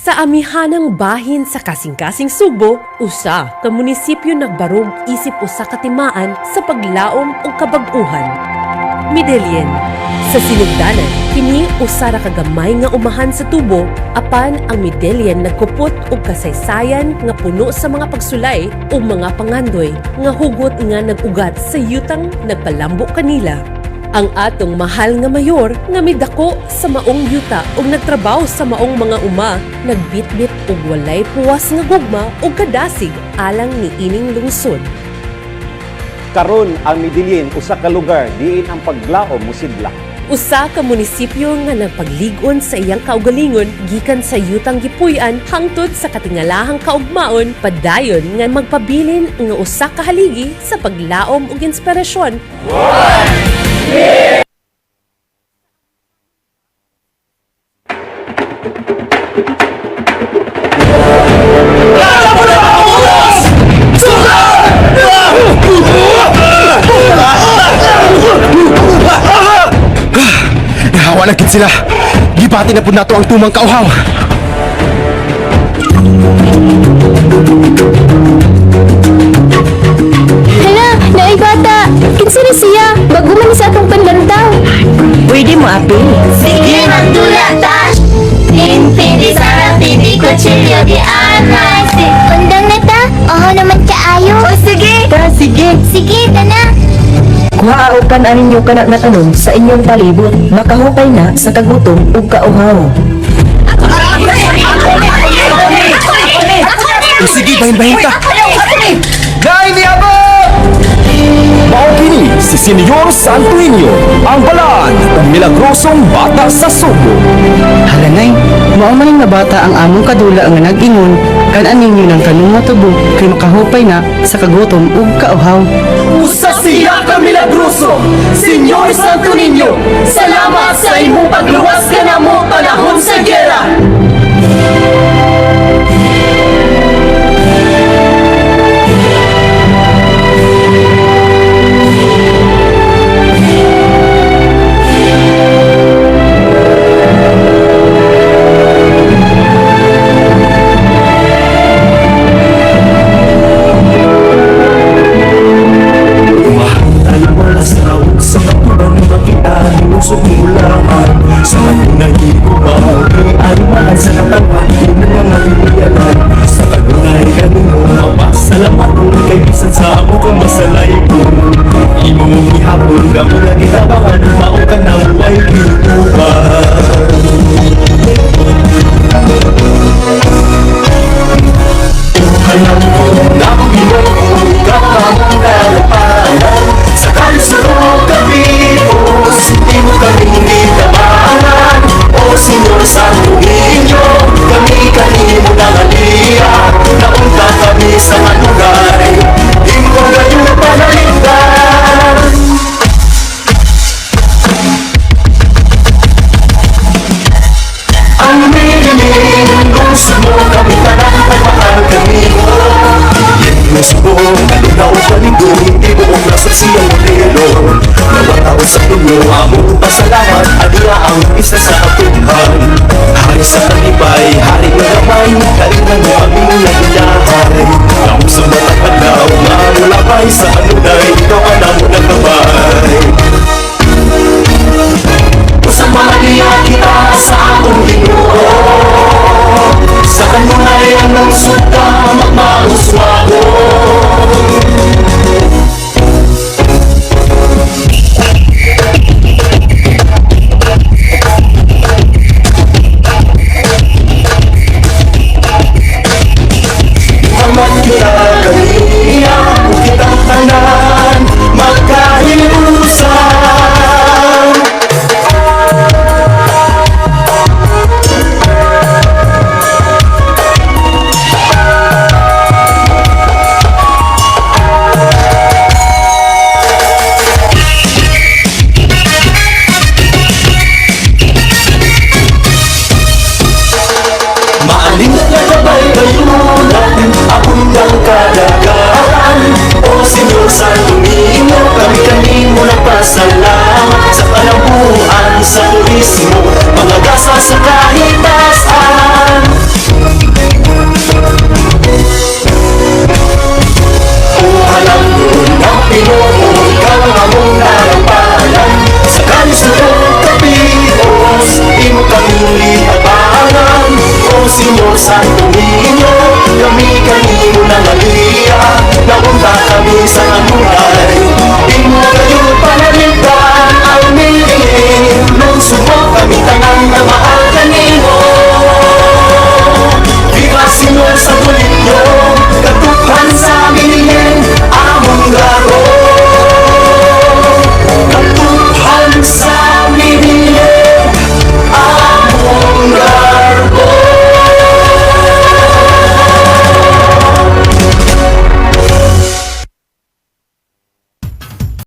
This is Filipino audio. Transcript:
Sa amihanang bahin sa kasing-kasing Subo, usa ka munisipyo nagbarog isip usa ka timaan sa paglaom o kabag-uhan. Medellin. Sa sinugdanan, kini usa ra ka gamay nga umahan sa tubo, apan ang Medellin nagkupot og kasaysayan nga puno sa mga pagsulay o mga pangandoy nga hugot nga nag-ugat sa yutang nagpalambo kanila. Ang atong mahal nga mayor nga midako sa maong yuta ug nagtrabaho sa maong mga uma, nagbitbit og walay puwas nga gugma ug kadasig alang ni ining lungsod. Karon ang Medellin usa ka lugar diin ang paglaom mosidlak. Usa ka munisipyo nga nagpaglig-on sa iyang kaugalingon gikan sa yutang gipuy-an hangtod sa katingalahang kaugmaon padayon nga magpabilin nga usa ka haligi sa paglaom ug inspirasyon. Hawa na gid sila. Gibati na pud nato ang tumang kauhaw. Hala, naay bata. Kinsa ni siya? Bago man sa atong panlantaw. Pwede mo, api. Sige, magtula ta. Pindi sarap, pindi kutsilyo di anay. Undang na ta? Oo naman kaayo. O sige. Ta, sige. Sige, tana. Kuhaukan anin yung kanak na tanong sa inyong palibot. Makahukay na sa kagutom o kauhaw. Sige, bahin-bahin ta. Dahil niabot! Mao kini si Senyor Santo Niño, ang balaan ng milagrosong bata sa Subo. Halanay, mao man nga bata ang among kadula nga nag-ingon kan aninyo ng kanungo tubo kay makahupay na sa kagutom ug kauhaw. Usa siya ka milagroso, Senyor Santo Niño. Salamat sa imong pagluwas kanamo panahon sa giyera. Salamat kung kay bisan sa ako kung masalay ko. Imo mong ihapon ka mo na gitabangan, mao ka na huway kinutuban. Alam ko na pinong kakamang kalapanan sa kalsurong kapipos, di mo kaming itabangan. O Senyor Santo Niño, kami kanimo na ngaliya, naunta kami sa lugar, di mo ganyan panalindan. Ang Medellin, gusto mo kami tanang pagmahal kami mo. Yan gusto ko, nalunaw paligo, hindi mo kong nasa siyang modelo. Nawataw sa tunyo, among pasalamat, adira ang isa sa katumban.